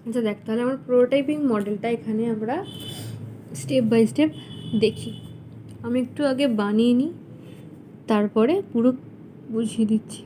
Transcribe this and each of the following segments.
আচ্ছা দেখ, তাহলে আমার প্রোটোটাইপিং মডেলটা এখানে আমরা স্টেপ বাই স্টেপ দেখি। আমি একটু আগে বানিয়ে নিই, তারপরে পুরো বুঝিয়ে দিচ্ছি।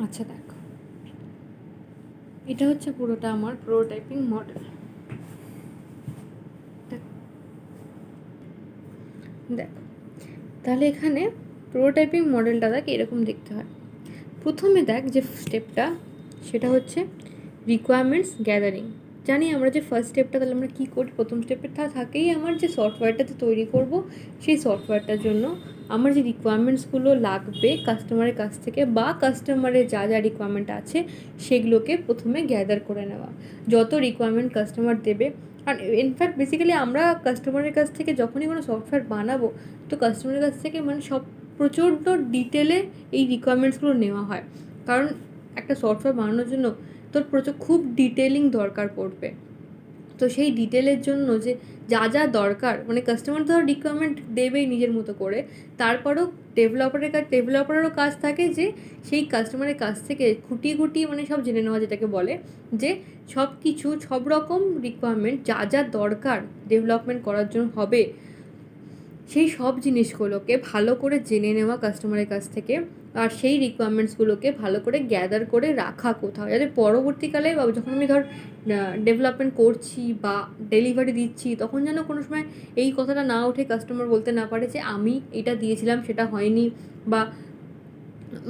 আচ্ছা দেখো, এটা হচ্ছে পুরোটা আমার প্রোটোটাইপিং মডেল। দেখো, তাহলে এখানে প্রোটোটাইপিং মডেলটা দেখ এরকম দেখতে হয়। প্রথমে দেখ যে স্টেপটা, সেটা হচ্ছে রিকোয়ারমেন্টস গ্যাদারিং। জানি আমরা যে ফার্স্ট স্টেপটা, তাহলে আমরা কী করি, প্রথম স্টেপটা থাকেই আমার যে সফটওয়্যারটাতে তৈরি করব, সেই সফটওয়্যারটার জন্য আমার যে রিকোয়ারমেন্টসগুলো লাগবে কাস্টমারের কাছ থেকে, বা কাস্টমারের যা যা রিকোয়ারমেন্ট আছে সেগুলোকে প্রথমে গ্যাদার করে নেওয়া। যত রিকোয়ারমেন্ট কাস্টমার দেবে, আর ইনফ্যাক্ট বেসিক্যালি আমরা কাস্টমারের কাছ থেকে যখনই কোনো সফটওয়্যার বানাবো, তো কাস্টমারের কাছ থেকে মানে সব প্রচণ্ড ডিটেলে এই রিকোয়ারমেন্টসগুলো নেওয়া হয়, কারণ একটা সফটওয়্যার বানানোর জন্য তোর খুব ডিটেলিং দরকার পড়বে। তো সেই ডিটেলের জন্য যে যা যা দরকার, মানে কাস্টমার ধর রিকোয়ারমেন্ট দেবেই নিজের মতো করে, তারপরও ডেভেলপারেরও কাজ থাকে যে সেই কাস্টমারের কাছ থেকে খুঁটিয়ে খুঁটিয়ে মানে সব জেনে নেওয়া, যেটাকে বলে যে সব কিছু সব রকম রিকোয়ারমেন্ট যা যা দরকার ডেভেলপমেন্ট করার জন্য হবে, সেই সব জিনিসগুলোকে ভালো করে জেনে নেওয়া কাস্টমারের কাছ থেকে, আর সেই রিকোয়ারমেন্টসগুলোকে ভালো করে গ্যাদার করে রাখা কোথাও, যাতে পরবর্তীকালে বা যখন আমি ধর ডেভেলপমেন্ট করছি বা ডেলিভারি দিচ্ছি, তখন যেন কোনো সময় এই কথাটা না ওঠে, কাস্টমার বলতে না পারে যে আমি এটা দিয়েছিলাম সেটা হয়নি, বা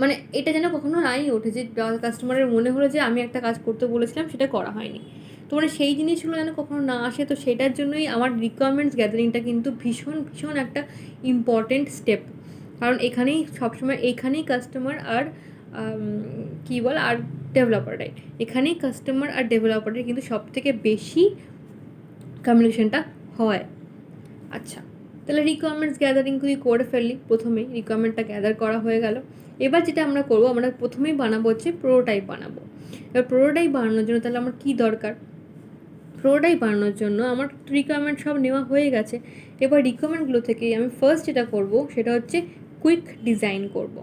মানে এটা যেন কখনো নাই ওঠে যে কাস্টমারের মনে হলো যে আমি একটা কাজ করতে বলেছিলাম সেটা করা হয়নি। তো মানে সেই জিনিসগুলো যেন কখনো না আসে। তো সেটার জন্যই আমার রিকোয়ারমেন্টস গ্যাদারিংটা কিন্তু ভীষণ ভীষণ একটা ইম্পর্টেন্ট স্টেপ, কারণ এখানেই সবসময় এইখানেই কাস্টমার আর কী বল আর ডেভেলপাররাই, এখানেই কাস্টমার আর ডেভেলপারের কিন্তু সবথেকে বেশি কমিউনিকেশনটা হয়। আচ্ছা, তাহলে রিকোয়ারমেন্টস গ্যাদারিং করে ফেললি, প্রথমেই রিকোয়ারমেন্টটা গ্যাদার করা হয়ে গেল। এবার যেটা আমরা করবো, আমরা প্রথমেই বানাবো হচ্ছে প্রোটোটাইপ বানাবো। এবার প্রোটোটাইপ বানানোর জন্য তাহলে আমার কী দরকার, প্রোটোটাইপ বানানোর জন্য আমার রিকোয়ারমেন্ট সব নেওয়া হয়ে গেছে। এবার রিকোয়ারমেন্টগুলো থেকেই আমি ফার্স্ট যেটা করব সেটা হচ্ছে কুইক ডিজাইন করব।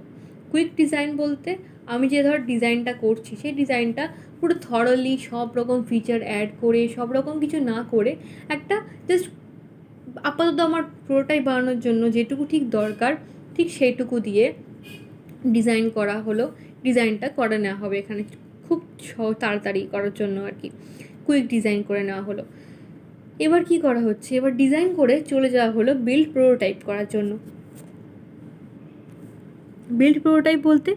কুইক ডিজাইন বলতে আমি যে ধর ডিজাইনটা করছি সেই ডিজাইনটা পুরো থরলি সব রকম ফিচার অ্যাড করে, সব রকম কিছু না করে, একটা জাস্ট আপাতত আমার প্রোটোটাইপ বানানোর জন্য যেটুকু ঠিক দরকার ঠিক সেইটুকু দিয়ে ডিজাইন করা হলো, ডিজাইনটা করে নেওয়া হবে এখানে খুব তাড়াতাড়ি করার জন্য আর কি, কুইক ডিজাইন করে নেওয়া হলো। এবার কি করা হচ্ছে, এবার ডিজাইন করে চলে যাওয়া হলো বিল্ড প্রোটোটাইপ করার জন্য। বিল্ড প্রোটোটাইপ বলতে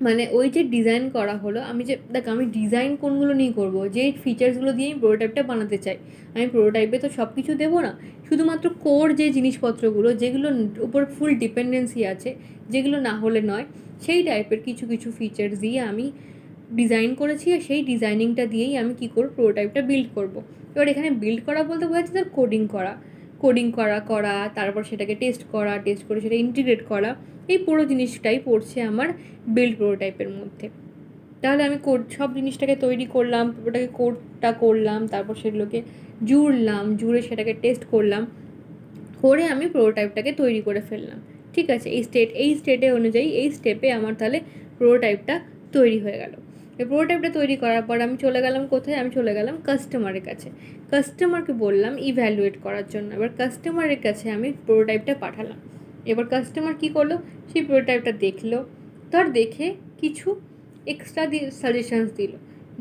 মানে ওই যে ডিজাইন করা হলো, আমি যে দেখ আমি ডিজাইন কোনগুলো নিয়ে করবো, যে ফিচার্সগুলো দিয়ে আমি প্রোটোটাইপটা বানাতে চাই, আমি প্রোটোটাইপে তো সব কিছু দেবো না, শুধুমাত্র কোর যে জিনিসপত্রগুলো যেগুলোর উপর ফুল ডিপেন্ডেন্সি আছে, যেগুলো না হলে নয়, সেই টাইপের কিছু কিছু ফিচার্স দিয়ে আমি ডিজাইন করেছি, আর সেই ডিজাইনিংটা দিয়েই আমি কী করব, প্রোটোটাইপটা বিল্ড করব। এবার এখানে বিল্ড করা বলতে বোঝাচ্ছে তার কোডিং করা তারপর সেটাকে টেস্ট করে সেটা ইন্টিগ্রেট করা, এই পুরো জিনিসটাই পড়ছে আমার বিল্ড প্রোটোটাইপের মধ্যে। তাহলে আমি সব জিনিসটাকে তৈরি করলাম, ওটাকে কোডটা করলাম, তারপর সেগুলোকে জুড়ে সেটাকে টেস্ট করলাম, করে আমি প্রোটোটাইপটাকে তৈরি করে ফেললাম। ঠিক আছে, এই স্টেটে অনুযায়ী এই স্টেপে আমার তাহলে প্রোটোটাইপটা তৈরি হয়ে গেল। এই প্রোটোটাইপটা তৈরি করার পর আমি চলে গেলাম কোথায়, আমি চলে গেলাম কাস্টমারের কাছে। কাস্টমারকে বললাম ইভ্যালুয়েট করার জন্য। এবার কাস্টমারের কাছে আমি প্রোটোটাইপটা পাঠালাম। এবার কাস্টমার কী করলো, সেই প্রোটোটাইপটা দেখলো, তার দেখে কিছু এক্সট্রা সাজেশানস দিল,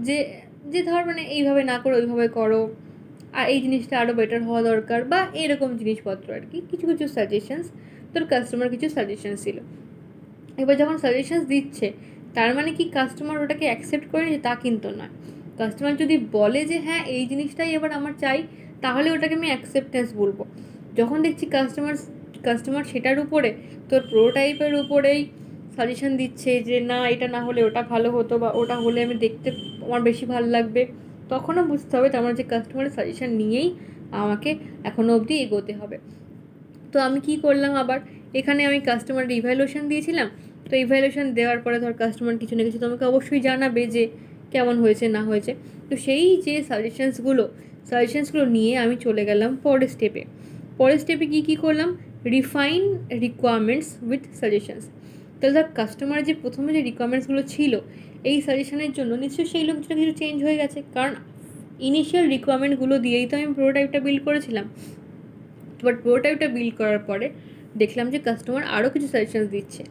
যে যে ধর মানে এইভাবে না করো ওইভাবে করো, আর এই জিনিসটা আরও বেটার হওয়া দরকার, বা এরকম জিনিসপত্র আর কি, কিছু কিছু সাজেশানস তোর কাস্টমার কিছু সাজেশানস ছিল। এবার যখন সাজেশানস দিচ্ছে তার মানে কি কাস্টমার ওটাকে অ্যাকসেপ্ট করে নিচ্ছে তা কিন্তু নয়। কাস্টমার যদি বলে যে হ্যাঁ এই জিনিসটাই এবার আমার চাই, তাহলে ওটাকে আমি অ্যাকসেপ্টেন্স বলবো। যখন দেখছি কাস্টমার সেটার উপরে তোর প্রোটোটাইপের উপরেই সাজেশান দিচ্ছে যে না এটা না হলে ওটা ভালো হতো, বা ওটা হলে আমি দেখতে আমার বেশি ভালো লাগবে, তখনও বুঝতে হবে তার যে কাস্টমারের সাজেশান নিয়েই আমাকে এখনও অবধি এগোতে হবে। তো আমি কি করলাম, আবার এখানে আমি কাস্টমারের ইভ্যালুয়েশন দিয়েছিলাম। তো ইভ্যালুয়েশন দেওয়ার পরে ধর কাস্টমার কিছু না কিছু তোমাকে অবশ্যই জানাবে যে কেমন হয়েছে না হয়েছে। তো সেই যে সাজেশানসগুলো নিয়ে আমি চলে গেলাম পরের স্টেপে কী করলাম, রিফাইন রিকোয়ারমেন্টস উইথ সাজেশানস। তাহলে ধর কাস্টমারের যে প্রথমে যে রিকোয়ারমেন্টসগুলো ছিল এই সাজেশানের জন্য, নিশ্চয়ই সেইগুলো কিছুটা কিছু চেঞ্জ হয়ে গেছে, কারণ ইনিশিয়াল রিকোয়ারমেন্টগুলো দিয়েই তো আমি প্রোটোটাইপটা বিল্ড করেছিলাম। বাট প্রোটোটাইপটা বিল্ড করার পরে দেখলাম যে কাস্টমার আরও কিছু সাজেশানস দিচ্ছে।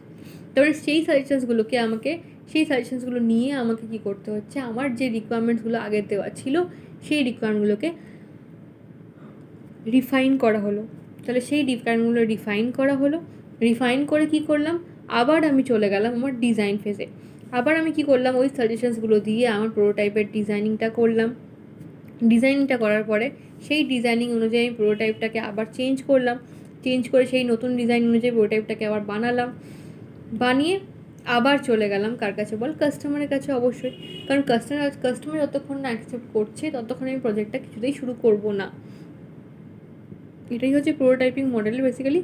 তারপরে সেই সাজেশানসগুলো নিয়ে আমাকে কী করতে হচ্ছে, আমার যে রিকোয়ারমেন্টসগুলো আগের দেওয়া ছিল সেই রিকোয়ারমেন্টগুলোকে রিফাইন করা হলো। তাহলে সেই রিকোয়ারমেন্টগুলো রিফাইন করে কী করলাম, আবার আমি চলে গেলাম আমার ডিজাইন ফেজে। আবার আমি কী করলাম, ওই সাজেশানসগুলো দিয়ে আমার প্রোটোটাইপের ডিজাইনিংটা করলাম। ডিজাইনিংটা করার পরে সেই ডিজাইনিং অনুযায়ী আমি প্রোটোটাইপটাকে আবার চেঞ্জ করে সেই নতুন ডিজাইন অনুযায়ী প্রোটোটাইপটাকে আবার বানিয়ে আবার চলে গেলাম কার কাছে বল, কাস্টমারের কাছে অবশ্যই। কারণ কাস্টমার যতক্ষণ না অ্যাকসেপ্ট করছে ততক্ষণ আমি প্রজেক্টটা কিছুতেই শুরু করব না। এটাই হচ্ছে প্রোটোটাইপিং মডেল বেসিক্যালি।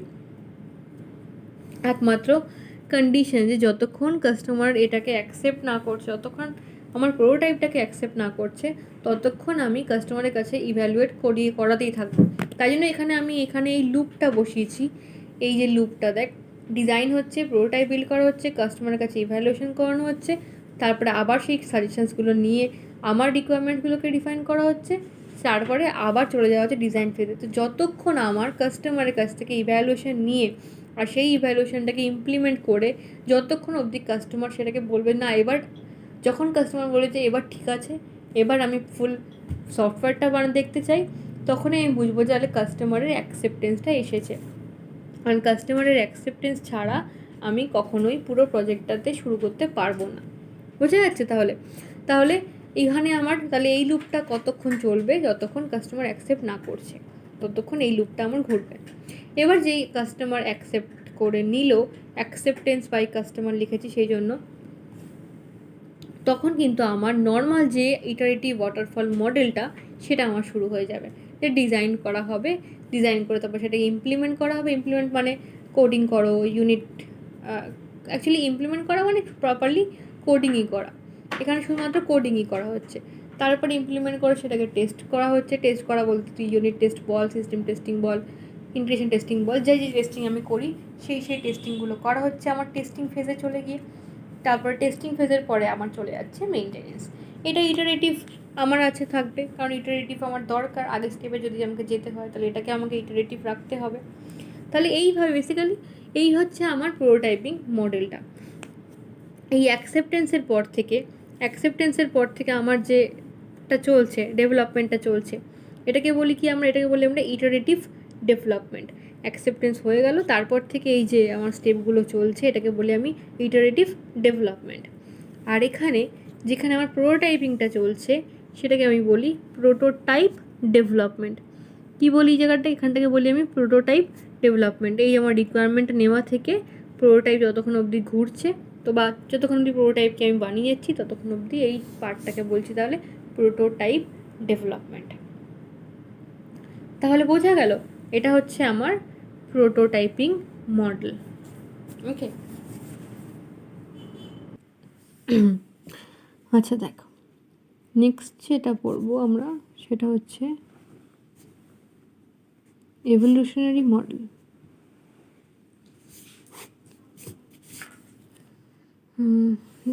একমাত্র কন্ডিশন যে যতক্ষণ কাস্টমার এটাকে অ্যাকসেপ্ট না করছে, যতক্ষণ আমার প্রোটোটাইপটাকে অ্যাকসেপ্ট না করছে, ততক্ষণ আমি কাস্টমারের কাছে ইভ্যালুয়েট করাতেই থাকবো। তাই জন্য এখানে এই লুপটা বসিয়েছি। এই যে লুপটা দেখ, ডিজাইন হচ্ছে, প্রোটোটাইপ বিল্ড করা হচ্ছে, কাস্টমারের কাছে ইভ্যালুয়েশন করানো হচ্ছে, তারপরে আবার সেই সাজেশনসগুলো নিয়ে আমার রিকোয়ারমেন্টগুলোকে ডিফাইন করা হচ্ছে, তারপরে আবার চলে যাওয়া হচ্ছে ডিজাইন ফেজে। তো যতক্ষণ আমার কাস্টমারের কাছ থেকে ইভ্যালুয়েশন নিয়ে আর সেই ইভ্যালুয়েশনটাকে ইমপ্লিমেন্ট করে যতক্ষণ অবধি কাস্টমার সেটাকে বলবে না, এবার যখন কাস্টমার বলে যে এবার ঠিক আছে, এবার আমি ফুল সফটওয়্যারটা দেখতে চাই, তখনই আমি বুঝবো যে তাহলে কাস্টমারের অ্যাকসেপ্টেন্সটা এসেছে। কারণ কাস্টমারের অ্যাকসেপ্টেন্স ছাড়া আমি কখনোই পুরো প্রজেক্টটাতে শুরু করতে পারবো না। বোঝা যাচ্ছে? তাহলে এখানে আমার তাহলে এই লুপটা কতক্ষণ চলবে? যতক্ষণ কাস্টমার অ্যাকসেপ্ট না করছে ততক্ষণ এই লুপটা আমার ঘুরবে। এবার যেই কাস্টমার অ্যাকসেপ্ট করে নিল, অ্যাকসেপ্টেন্স বাই কাস্টমার লিখেছি সেই জন্য, তখন কিন্তু আমার নর্মাল যে ইটারেটিভ ওয়াটারফল মডেলটা সেটা আমার শুরু হয়ে যাবে। যে ডিজাইন করা হবে, ডিজাইন করে তারপর সেটাকে ইমপ্লিমেন্ট করা হবে। ইমপ্লিমেন্ট মানে কোডিং করো, ইউনিট, অ্যাকচুয়ালি ইমপ্লিমেন্ট করা মানে প্রপারলি কোডিংই করা। এখানে শুধুমাত্র কোডিংই করা হচ্ছে। তারপরে ইমপ্লিমেন্ট করে সেটাকে টেস্ট করা হচ্ছে। টেস্ট করা বলতে তুই unit test ball, system testing বল, ইন্টিগ্রেশন টেস্টিং বল, যে টেস্টিং আমি করি সেই টেস্টিংগুলো করা হচ্ছে আমার টেস্টিং ফেজে চলে গিয়ে। তারপর টেস্টিং ফেজের পরে আমার চলে যাচ্ছে মেইনটেনেন্স। এটা ইটারেটিভ আমার থাকবে, কারণ ইটারেটিভ আমার দরকার। আগের স্টেপে যদি আমাকে যেতে হয় তাহলে এটাকে আমাকে ইটারেটিভ রাখতে হবে। তাহলে এইভাবে বেসিক্যালি এই হচ্ছে আমার প্রোটোটাইপিং মডেলটা। এই অ্যাকসেপ্টেন্সের পর থেকে আমার যেটা চলছে, ডেভেলপমেন্টটা চলছে, এটাকে বলি আমরা ইটারেটিভ ডেভেলপমেন্ট। অ্যাকসেপ্টেন্স হয়ে গেল, তারপর থেকে এই যে আমার স্টেপগুলো চলছে এটাকে বলি আমি ইটারেটিভ ডেভেলপমেন্ট। আর যেখানে আমার প্রোটোটাইপিংটা চলছে সেটাকে আমি বলি প্রোটোটাইপ ডেভেলপমেন্ট। কী বলি এই জায়গাটা? এখানটাকে বলি আমি প্রোটোটাইপ ডেভেলপমেন্ট। এই আমার রিকোয়ারমেন্ট নেওয়া থেকে প্রোটোটাইপ যতক্ষণ অবধি ঘুরছে, তো বা যতক্ষণ অবধি প্রোটোটাইপকে আমি বানিয়ে যাচ্ছি ততক্ষণ অবধি এই পার্টটাকে বলছি তাহলে প্রোটোটাইপ ডেভেলপমেন্ট। তাহলে বোঝা গেল এটা হচ্ছে আমার প্রোটোটাইপিং মডেল। ওকে, আচ্ছা দেখো, নেক্সট যেটা পড়বো আমরা সেটা হচ্ছে এভলিউশনারি মডেল।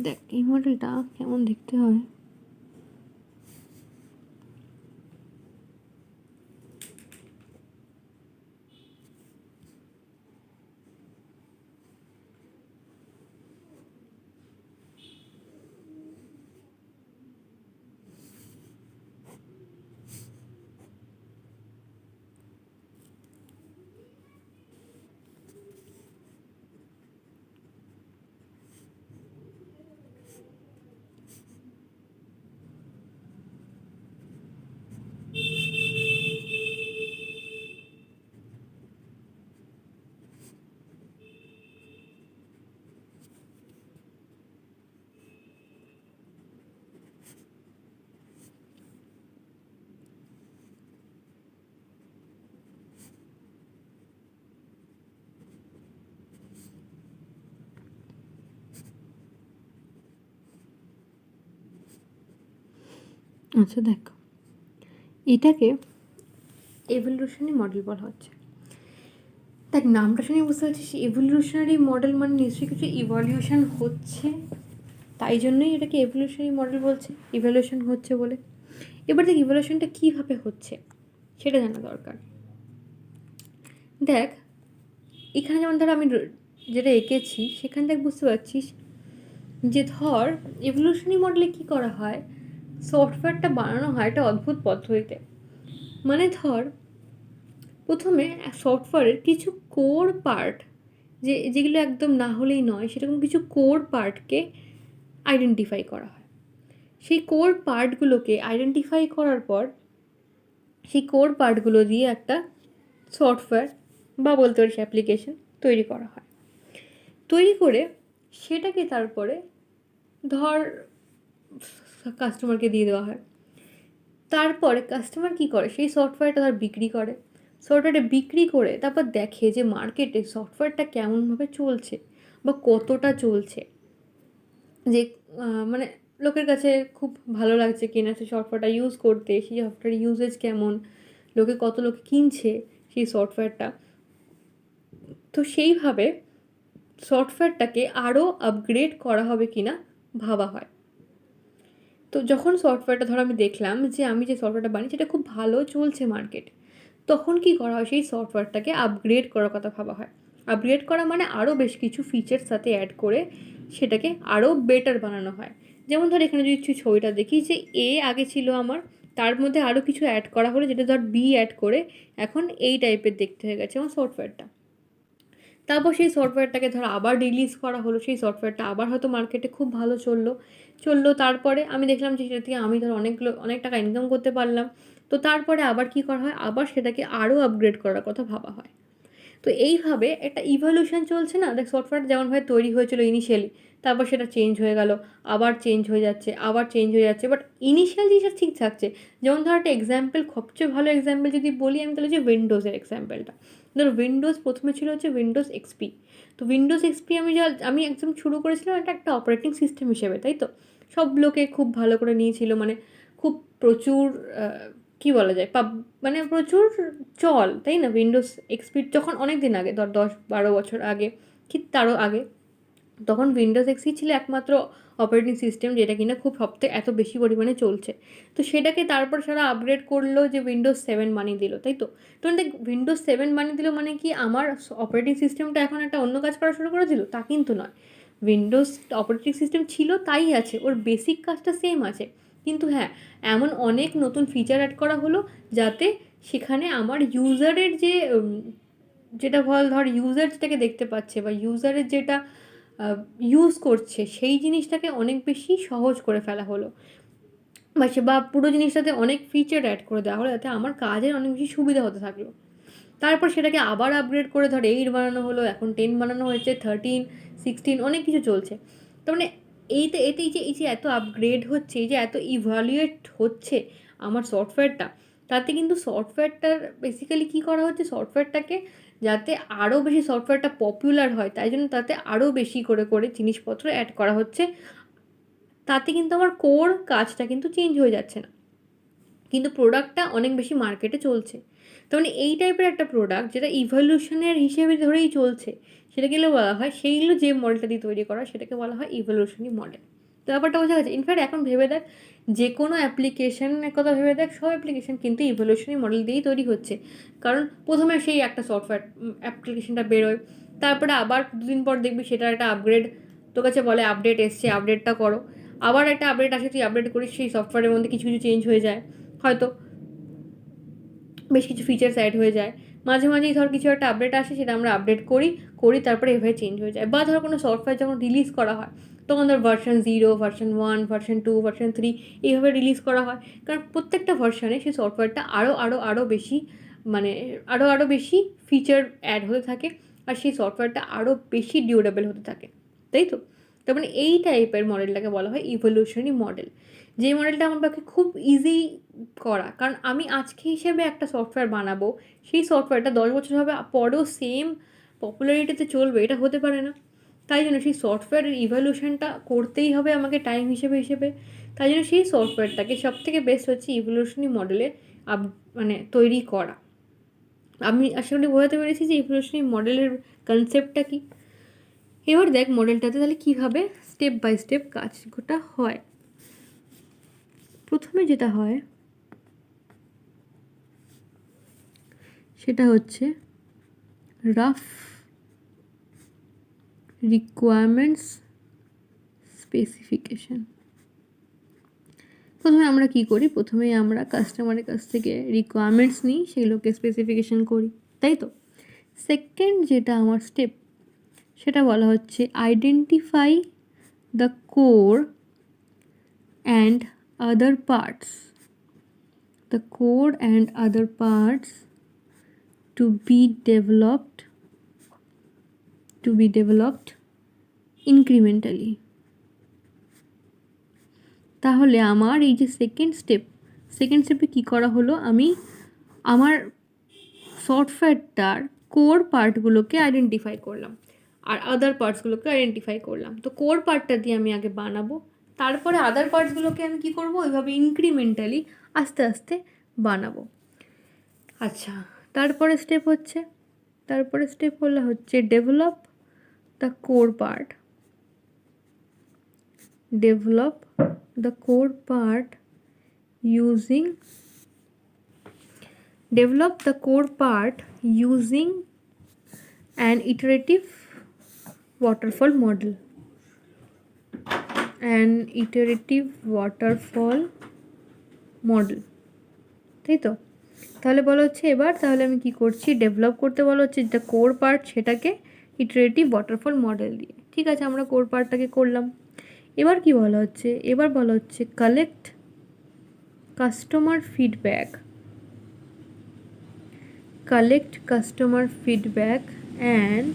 দেখ এই মডেলটা কেমন দেখতে হয়। আচ্ছা দেখো, এটাকে এভলিউশনারি মডেল বলা হচ্ছে। দেখ নামটা শুনে বুঝতে পারছিস এভলিউশনারি মডেল মানে নিশ্চয়ই কিছু ইভলিউশন হচ্ছে, তাই জন্যই এটাকে এভলিউশনারি মডেল বলছে, ইভলিউশন হচ্ছে বলে। এবার দেখ ইভলিউশনটা কীভাবে হচ্ছে সেটা জানা দরকার। দেখ এখানে যেমন ধর আমি যেটা এঁকেছি সেখান থেকে বুঝতে পারছিস যে ধর এভলিউশনারি মডেলে কী করা হয়, সফটওয়্যারটা বানানো হয় একটা অদ্ভুত পদ্ধতিতে। মানে ধর প্রথমে সফটওয়্যারের কিছু কোর পার্ট, যেগুলো একদম না হলেই নয় সেরকম কিছু কোর পার্টকে আইডেন্টিফাই করা হয়। সেই কোর পার্টগুলোকে আইডেন্টিফাই করার পর সেই কোর পার্টগুলো দিয়ে একটা সফটওয়্যার বা বলতে পারিস অ্যাপ্লিকেশন তৈরি করা হয়। তৈরি করে সেটাকে তারপরে ধর কাস্টমারকে দিয়ে দেওয়া হয়। তারপরে কাস্টমার কী করে, সেই সফটওয়্যারটা ধর বিক্রি করে। সফটওয়্যারটা বিক্রি করে তারপর দেখে যে মার্কেটে সফটওয়্যারটা কেমনভাবে চলছে বা কতটা চলছে, যে মানে লোকের কাছে খুব ভালো লাগছে কিনা সেই সফটওয়্যারটা ইউজ করতে, সেই সফটওয়্যার ইউজেজ কেমন, কত লোকে কিনছে সেই সফটওয়্যারটা। তো সেইভাবে সফটওয়্যারটাকে আরও আপগ্রেড করা হবে কিনা ভাবা হয়। তো যখন সফটওয়্যারটা ধরো আমি দেখলাম যে আমি যে সফটওয়্যারটা বানিয়েছি সেটা খুব ভালো চলছে মার্কেট, তখন কি করা হয়, সেই সফটওয়্যারটাকে আপগ্রেড করার কথা ভাবা হয়। আপগ্রেড করা মানে আরও বেশ কিছু ফিচার্স সাথে অ্যাড করে সেটাকে আরও বেটার বানানো হয়। যেমন ধর এখানে যদি ছবিটা দেখি যে এ আগে ছিল আমার, তার মধ্যে আরও কিছু অ্যাড করা হলো, যেটা ধর বি অ্যাড করে এখন এই টাইপের দেখতে হয়ে গেছে আমার সফটওয়্যারটা। তারপর সেই সফটওয়্যারটাকে ধর আবার রিলিজ করা হলো, সেই সফটওয়্যারটা আবার হয়তো মার্কেটে খুব ভালো চললো তারপরে আমি দেখলাম যে সেটা থেকে আমি ধর অনেক টাকা ইনকাম করতে পারলাম। তো তারপরে আবার কি করা হয়, আবার সেটাকে আরও আপগ্রেড করার কথা ভাবা হয়। তো এইভাবে একটা ইভলিউশন চলছে না, দেখ সফটওয়্যার যেমনভাবে তৈরি হয়েছিল ইনিশিয়ালি, তারপর সেটা চেঞ্জ হয়ে গেল, আবার চেঞ্জ হয়ে যাচ্ছে, আবার চেঞ্জ হয়ে যাচ্ছে, বাট ইনিশিয়াল জিনিসটা ঠিক থাকছে। যেমন ধর একটা এক্সাম্পল, সবচেয়ে ভালো এক্সাম্পল যদি বলি আমি, তাহলে হচ্ছে উইন্ডোজের এক্সাম্পলটা। ধর উইন্ডোজ প্রথমে ছিল হচ্ছে উইন্ডোজ এক্সপি। তো উইন্ডোজ এক্সপি আমি একদম শুরু করেছিলাম এটা একটা অপারেটিং সিস্টেম হিসেবে, তাই তো সব লোকে খুব ভালো করে নিয়েছিল, মানে খুব প্রচুর কী বলা যায় মানে প্রচুর চল, তাই না? উইন্ডোজ এক্সপি যখন অনেক দিন আগে, ধর 10-12 বছর আগে কি তারও আগে, তখন উইন্ডোজ এক্সপি ছিল একমাত্র অপারেটিং সিস্টেম যেটা কিনা খুব সবথেকে এত বেশি পরিমাণে চলছে। তো সেটাকে তারপর সারা আপগ্রেড করলো যে উইন্ডোজ 7 বানিয়ে দিল, তাই তো। তো দেখ উইন্ডোজ 7 বানিয়ে দিল মানে কি আমার অপারেটিং সিস্টেমটা এখন একটা অন্য কাজ করা শুরু করে দিল? তা কিন্তু নয়। উইন্ডোজ অপারেটিং সিস্টেম ছিল তাই আছে, ওর বেসিক কাজটা সেম আছে, কিন্তু হ্যাঁ এমন অনেক নতুন ফিচার অ্যাড করা হলো যাতে সেখানে আমার ইউজারের যেটা ধর ইউজার যেটাকে দেখতে পাচ্ছে বা ইউজারের যেটা ইউজ করছে সেই জিনিসটাকে অনেক বেশি সহজ করে ফেলা হলো, বা পুরো জিনিসটাতে অনেক ফিচার অ্যাড করে দেওয়া হলো যাতে আমার কাজের অনেক বেশি সুবিধা হতে থাকলো। তারপর সেটাকে আবার আপগ্রেড করে ধর 8 বানানো হলো, এখন 10 বানানো হয়েছে, 13, 16 অনেক কিছু চলছে। তার মানে এতে এই যে এত আপগ্রেড হচ্ছে, এই যে এত ইভ্যালুয়েট হচ্ছে আমার সফটওয়্যারটা, তাতে কিন্তু সফটওয়্যারটার বেসিক্যালি কী করা হচ্ছে, সফটওয়্যারটাকে যাতে আরও বেশি সফটওয়্যারটা পপুলার হয় তাই জন্য তাতে আরও বেশি করে করে জিনিসপত্র অ্যাড করা হচ্ছে। তাতে কিন্তু আমার কোর কাজটা কিন্তু চেঞ্জ হয়ে যাচ্ছে না, কিন্তু প্রোডাক্টটা অনেক বেশি মার্কেটে চলছে। তার মানে এই টাইপের একটা প্রোডাক্ট যেটা ইভলিউশনের হিসেবে ধরেই চলছে, সেটাকে বলা হয়, সেইগুলো যে মডেলটা দিয়ে তৈরি করা সেটাকে বলা হয় ইভলিউশনারি মডেল। তো ব্যাপারটা বোঝা গেছে। ইনফ্যাক্ট এখন ভেবে দেখ, যে কোনো অ্যাপ্লিকেশনের কথা ভেবে দেখ, সব অ্যাপ্লিকেশন কিন্তু ইভলিউশনারি মডেল দিয়েই তৈরি হচ্ছে। কারণ প্রথমে সেই একটা সফটওয়্যার অ্যাপ্লিকেশনটা বেরোয়, তারপরে আবার দুদিন পর দেখবি সেটা একটা আপগ্রেড, তোর কাছে বলে আপডেট এসছে, আপডেটটা করো, আবার একটা আপডেট আসে, তুই আপডেট করিস, সেই সফটওয়্যারের মধ্যে কিছু কিছু চেঞ্জ হয়ে যায়, হয়তো বেশ কিছু ফিচার্স অ্যাড হয়ে যায়। মাঝে মাঝেই ধর কিছু একটা আপডেট আসে, সেটা আমরা আপডেট করি তারপরে এভাবে চেঞ্জ হয়ে যায়। বা ধর কোনো সফটওয়্যার যখন রিলিজ করা হয় তখন ধর ভার্সন 0, ভার্সন 1, ভার্সন 2, ভার্সন 3 এইভাবে রিলিজ করা হয়, কারণ প্রত্যেকটা ভার্সনে সেই সফটওয়্যারটা আরও বেশি, মানে আরও বেশি ফিচার অ্যাড হতে থাকে, আর সেই সফটওয়্যারটা আরও বেশি ডিউরেবল হতে থাকে, তাই তো। তার মানে এই টাইপের মডেলটাকে বলা হয় ইভলিউশনারি মডেল, যে মডেলটা আমার পক্ষে খুব ইজি করা। কারণ আমি আজকে হিসেবে একটা সফটওয়্যার বানাবো, সেই সফটওয়্যারটা 10 বছর হবে পরেও সেম পপুলারিটিতে চলবে, এটা হতে পারে না। তাই জন্য সেই সফটওয়্যারের ইভলিউশনটা করতেই হবে আমাকে টাইম হিসেবে। তাই জন্য সেই সফটওয়্যারটাকে সবথেকে বেস্ট হচ্ছে ইভলিউশনারি মডেলে মানে তৈরি করা। আমি আশা করি বোঝাতে পেরেছি যে ইভলিউশনারি মডেলের কনসেপ্টটা কী। এবার দেখ মডেলটাতে তাহলে কীভাবে স্টেপ বাই স্টেপ কাজটা হয়। প্রথমে যেটা হয় সেটা হচ্ছে রাফ রিকোয়ারমেন্টস স্পেসিফিকেশন। প্রথমে আমরা কি করি, প্রথমে আমরা কাস্টমারের কাছ থেকে রিকোয়ারমেন্টস নিই, সেগুলোকে স্পেসিফিকেশন করি, তাই তো। সেকেন্ড যেটা আমার স্টেপ, সেটা বলা হচ্ছে identify the core and other parts, the code and other parts to be developed incrementally. তাহলে আমার এই যে সেকেন্ড স্টেপে কী করা হলো, আমি আমার সফটওয়্যারটার কোর পার্টগুলোকে আইডেন্টিফাই করলাম আর আদার পার্টসগুলোকে আইডেন্টিফাই করলাম। তো কোর পার্টটা দিয়ে আমি আগে বানাবো, তারপরে আদার পার্টসগুলোকে আমি কী করবো, ওইভাবে ইনক্রিমেন্টালি আস্তে আস্তে বানাবো। আচ্ছা, তারপরে স্টেপ হচ্ছে develop the core part. Develop the core part using an iterative waterfall model. তাই তো? তাহলে বলা হচ্ছে এবার তাহলে আমি কি করছি, ডেভেলপ করতে বলা হচ্ছে যেটা কোর পার্ট সেটাকে ইটারেটিভ ওয়াটারফল মডেল দিয়ে। ঠিক আছে, আমরা কোর পার্টটাকে করলাম। এবার কি বলা হচ্ছে, এবার বলা হচ্ছে collect customer feedback and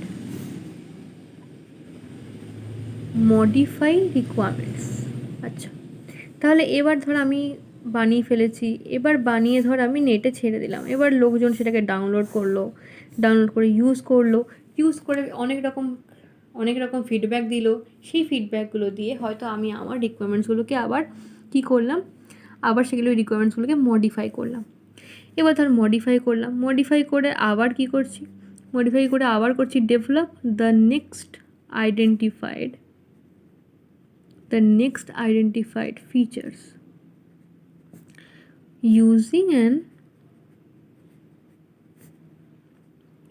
modify requirements. আচ্ছা, তাহলে এবার ধর আমি বানিয়ে ফেলেছি, এবার বানিয়ে ধর আমি নেটে ছেড়ে দিলাম। এবার লোকজন সেটাকে ডাউনলোড করে ইউজ করে অনেক রকম ফিডব্যাক দিল। সেই ফিডব্যাকগুলো দিয়ে হয়তো আমি আমার রিকোয়ারমেন্টসগুলোকে আবার কী করলাম, আবার সেগুলো রিকোয়ারমেন্টসগুলোকে মডিফাই করলাম। এবার ধর মডিফাই করে আবার কী করছি, develop the next identified features using an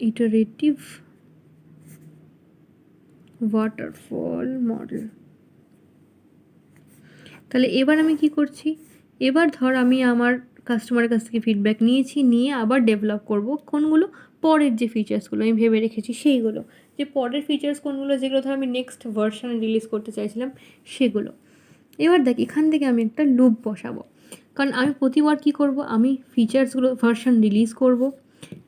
iterative waterfall model। তাহলে এবার আমি কি করছি, এবার ধর আমি আমার কাস্টমারের কাছ থেকে ফিডব্যাক নিয়ে আবার ডেভেলপ করব কোনগুলো, পরের যে ফিচার্সগুলো আমি ভেবে রেখেছি সেইগুলো, যে পরের ফিচার্স কোনগুলো যেগুলো ধর আমি নেক্সট ভার্সনে রিলিজ করতে চাইছিলাম সেগুলো। এবার দেখ এখান থেকে আমি একটা লুপ বসাবো, কারণ আমি প্রতিবার কী করব, আমি ফিচার্সগুলো ভার্সন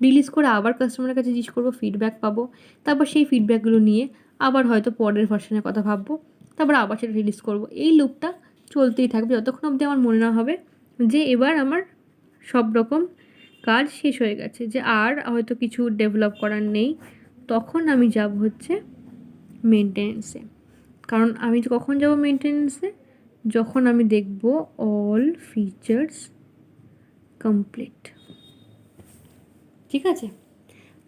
রিলিজ করে আবার কাস্টমারের কাছে জিজ্ঞেস করবো, ফিডব্যাক পাবো, তারপর সেই ফিডব্যাকগুলো নিয়ে আবার হয়তো পরের ভার্সনের কথা ভাববো, তারপর আবার সেটা রিলিজ করব। এই লুপটা চলতেই থাকবে যতক্ষণ অবধি আমার মনে না হবে যে এবার আমার সব রকম কাজ শেষ হয়ে গেছে, যে আর হয়তো কিছু ডেভেলপ করার নেই। তখন আমি যাব হচ্ছে মেনটেন্যান্সে। কারণ আমি কখন যাব মেনটেন্যান্সে, যখন আমি দেখব অল ফিচার্স কমপ্লিট। ঠিক আছে,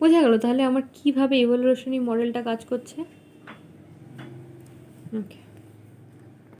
বোঝা গেল তাহলে আমার কীভাবে ইভ্যালুয়েশন মডেলটা কাজ করছে। ওকে।